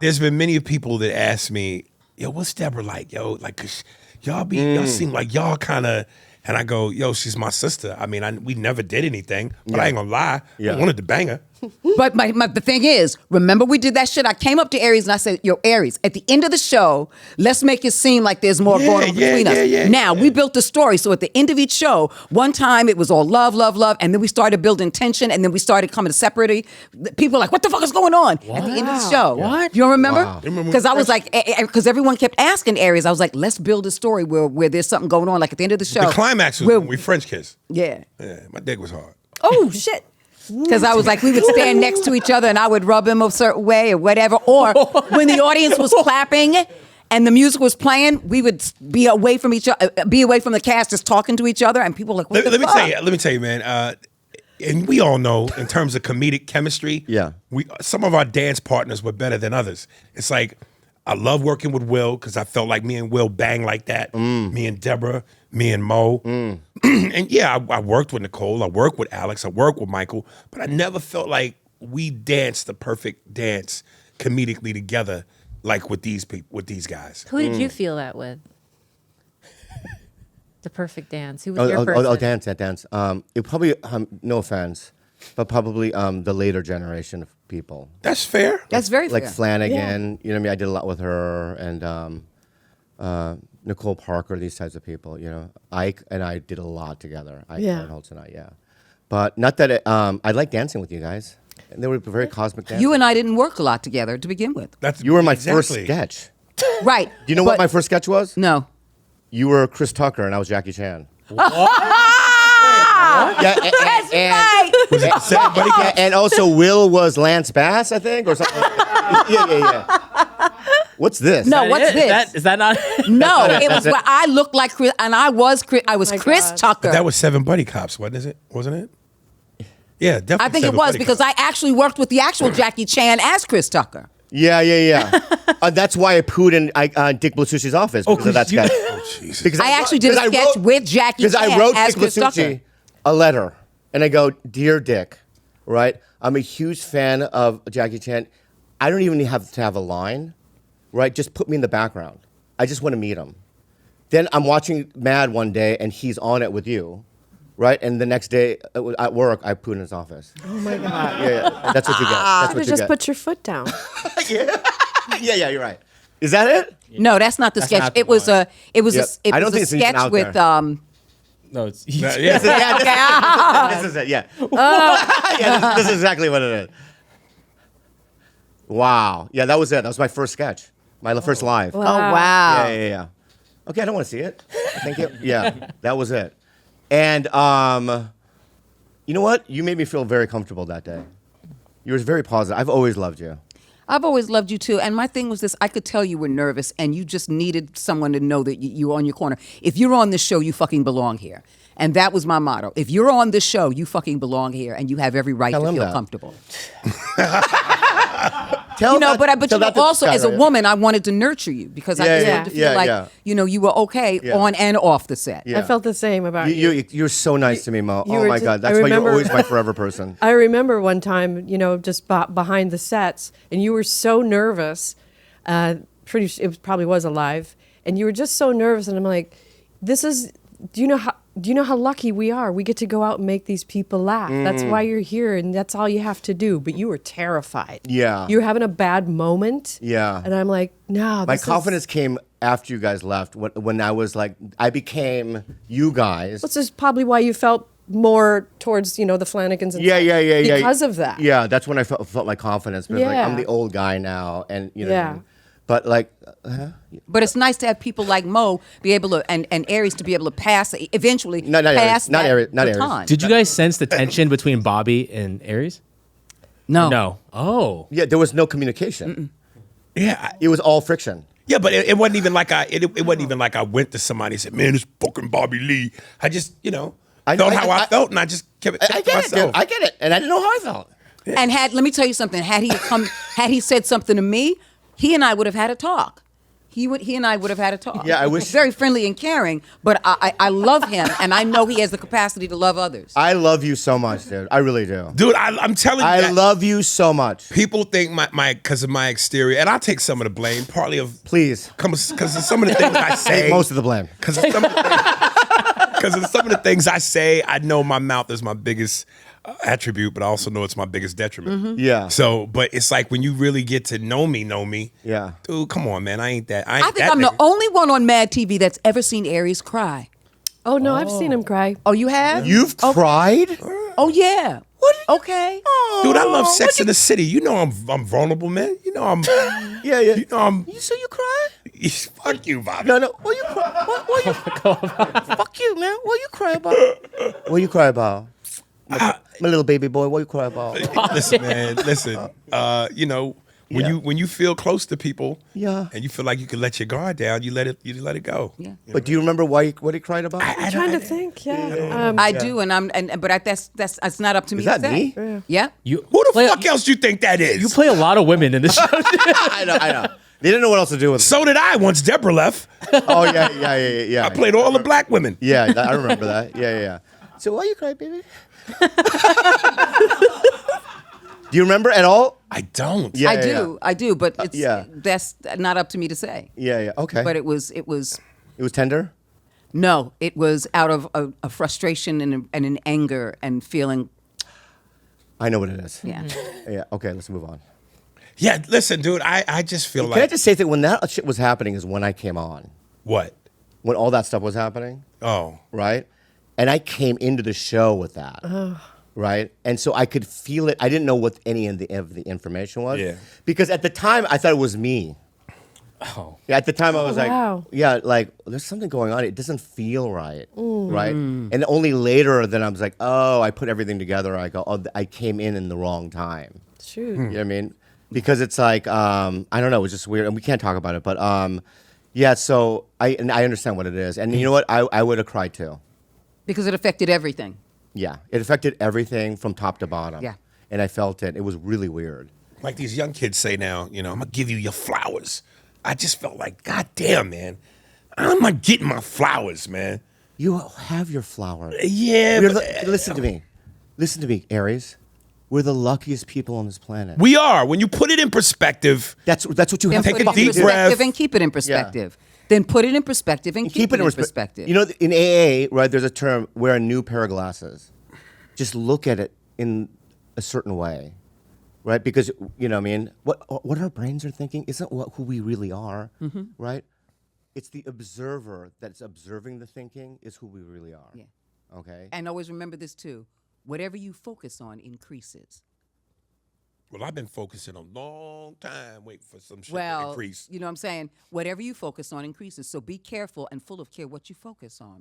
There's been many people that ask me, yo, what's Deborah like? Yo, like, 'cause y'all seem like y'all kind of, and I go, yo, she's my sister. I mean, we never did anything, but I ain't gonna lie. I wanted to bang her. But the thing is, remember we did that shit? I came up to Aries and I said, yo, Aries, at the end of the show, let's make it seem like there's more going on between us. Now, we built the story. So at the end of each show, one time it was all love, love, love. And then we started building tension. And then we started coming to separate. People were like, what the fuck is going on? At the end of the show. What? You don't remember? Because I was like, because everyone kept asking Aries. I was like, let's build a story where there's something going on. Like at the end of the show. The climax was when we French kissed. Yeah. Yeah, my dick was hard. Oh, shit. Because I was like, we would stand next to each other and I would rub him a certain way or whatever. Or when the audience was clapping and the music was playing, we would be away from each other, be away from the cast, just talking to each other. And people were like, what the fuck? Let me tell you, man. And we all know, in terms of comedic chemistry, some of our dance partners were better than others. It's like, I love working with Will because I felt like me and Will bang like that. Me and Deborah, me and Mo. And yeah, I worked with Nicole, I worked with Alex, I worked with Michael, but I never felt like we danced the perfect dance comedically together like with these people, with these guys. Who did you feel that with? The perfect dance. Who was your person? Dance. It probably, no offense, but probably the later generation of people. That's fair. That's very fair. Like Flanagan, you know what I mean? I did a lot with her, and Nicole Parker, these types of people, you know. Ike and I did a lot together. Ike and tonight, But not that I like dancing with you guys. And they were very cosmic dancers. You and I didn't work a lot together to begin with. You were my first sketch. Right. Do you know what my first sketch was? No. You were Chris Tucker and I was Jackie Chan. Was it Seven Buddy Cops? And also Will was Lance Bass, I think, or something. Yeah. What's this? No, what's this? Is that not? No, it was where I looked like Chris, and I was Chris Tucker. But that was Seven Buddy Cops, wasn't it? Yeah, definitely. I think it was because I actually worked with the actual Jackie Chan as Chris Tucker. Yeah. That's why I pooed in Dick Blasucci's office because of that sketch. Jesus. Because I actually did a sketch with Jackie Chan because I wrote as Dick Chris Tucker. Blasucci a letter, and I go, "Dear Dick, right? I'm a huge fan of Jackie Chan. I don't even have to have a line, right? Just put me in the background. I just want to meet him." Then I'm watching Mad one day, and he's on it with you. Right, and the next day at work, I pooed in his office. Oh my God! Yeah, that's what you get. That's what you just get. put your foot down. yeah, you're right. Is that it? No, that's not the sketch. not the it was one. a I don't think a it's even sketch out with there. No, it's This is it. Yeah. This is exactly what it is. Wow. Yeah, that was it. That was my first sketch. My first live. Oh wow. Yeah. Okay, I don't want to see it. Thank you. Yeah, that was it. And you know what? You made me feel very comfortable that day. You were very positive. I've always loved you. I've always loved you too. And my thing was this, I could tell you were nervous and you just needed someone to know that you were on your corner. If you're on this show, you fucking belong here. And that was my motto. If you're on this show, you fucking belong here and you have every right to feel comfortable. But also as a woman, I wanted to nurture you because I just wanted to feel like, you were okay on and off the set. I felt the same about you. You're so nice to me, Mo. Oh my God. That's why you're always my forever person. I remember one time, just behind the sets and you were so nervous. It probably was a live and you were just so nervous. And I'm like, do you know how lucky we are? We get to go out and make these people laugh. That's why you're here, and that's all you have to do. But you were terrified. Yeah. You were having a bad moment. Yeah. And I'm like, no. My confidence came after you guys left when I was like, I became you guys. This is probably why you felt more towards, the Flanagans and stuff. Because of that. Yeah, that's when I felt my confidence. Because like, I'm the old guy now, and But like, but it's nice to have people like Mo be able to, and Aries to be able to pass eventually. Not Aries. Did you guys sense the tension between Bobby and Aries? No. Oh. Yeah, there was no communication. Yeah, it was all friction. Yeah, but it wasn't even like it wasn't even like I went to somebody and said, "Man, it's fucking Bobby Lee." I just, I felt how I felt, and I just kept it to myself. I get it, and I didn't know how I felt. Yeah. And let me tell you something. Had he said something to me, he and I would have had a talk. he and I would have had a talk. Yeah, I wish- He's very friendly and caring, but I love him, and I know he has the capacity to love others. I love you so much, dude. I really do. Dude, I'm telling you, I love you so much. people think my because of my exterior, and I'll take some of the blame, partly of Please. because of some of the things I say. Take most of the blame. Because of some of the things I say, I know my mouth is my biggest attribute, but I also know it's my biggest detriment. Mm-hmm. Yeah. So, but it's like when you really get to know me. Yeah. Dude, come on, man. I ain't that. I think I'm the only one on Mad TV that's ever seen Aries cry. Oh no, I've seen him cry. Oh, you have? You've cried? Oh yeah. Okay. Dude, I love Sex in the City. You know I'm vulnerable, man. You know I'm. Yeah. You know I'm. So you cry? Fuck you, Bobby. No. What you cry? What you? Fuck you, man. What you cry about? What you cry about? My little baby boy. What you cry about? Listen, man. Listen. You know. When you feel close to people, Yeah. and you feel like you can let your guard down, you let it go. Yeah. But do you remember what he cried about? I'm trying to think. Yeah. I do, but that's not up to me. Is that to say. me? Yeah. You Who the play, fuck else do you think that is? You play a lot of women in the show. I know. They didn't know what else to do with it. So did I once Deborah left. Oh yeah. I played all the black women. Yeah, I remember that. Yeah. So why you cry, baby? Do you remember at all? I don't. Yeah, I do, but it's yeah. that's not up to me to say. Yeah. Okay. But it was It was tender. no, it was out of a frustration and an anger and feeling. I know what it is. Yeah. Yeah. Okay. Let's move on. Yeah, listen, dude. I just feel Can I like just say that when that shit was happening is when I came on. what? When all that stuff was happening, Oh, right? And I came into the show with that. Right? And so I could feel it. I didn't know what any of the information was. Yeah. Because at the time I thought it was me. Oh. Yeah, at the time I was wow. like, there's something going on. It doesn't feel right. Right? And only later then I was like, oh, I put everything together. I go, oh, I came in the wrong time. Shoot. You know what I mean? Because it's like, I don't know, it was just weird. And we can't talk about it. But yeah, so I understand what it is. And you know what? I would have cried too. Because it affected everything. Yeah. It affected everything from top to bottom. Yeah. And I felt it. It was really weird. like these young kids say now, you know, I'm gonna give you your flowers. I just felt like, God damn, man, I'm not getting my flowers, man. You have your flowers. Yeah, Listen to me. Listen to me, Aries. We're the luckiest people on this planet. we are. When you put it in perspective, That's what you Then have Take to a put it in deep fucking do. breath. perspective and keep it in perspective. Then put it in perspective and keep it in perspective. You know, in AA, right, there's a term, wear a new pair of glasses. Just look at it in a certain way, right? Because, you know what I mean? What our brains are thinking isn't who we really are, right? It's the observer that's observing the thinking is who we really are. Yeah. Okay? And always remember this too. Whatever you focus on increases. well, I've been focusing a long time waiting for some shit to Well, increase. you know what I'm saying? Whatever you focus on increases. So be careful and full of care what you focus on.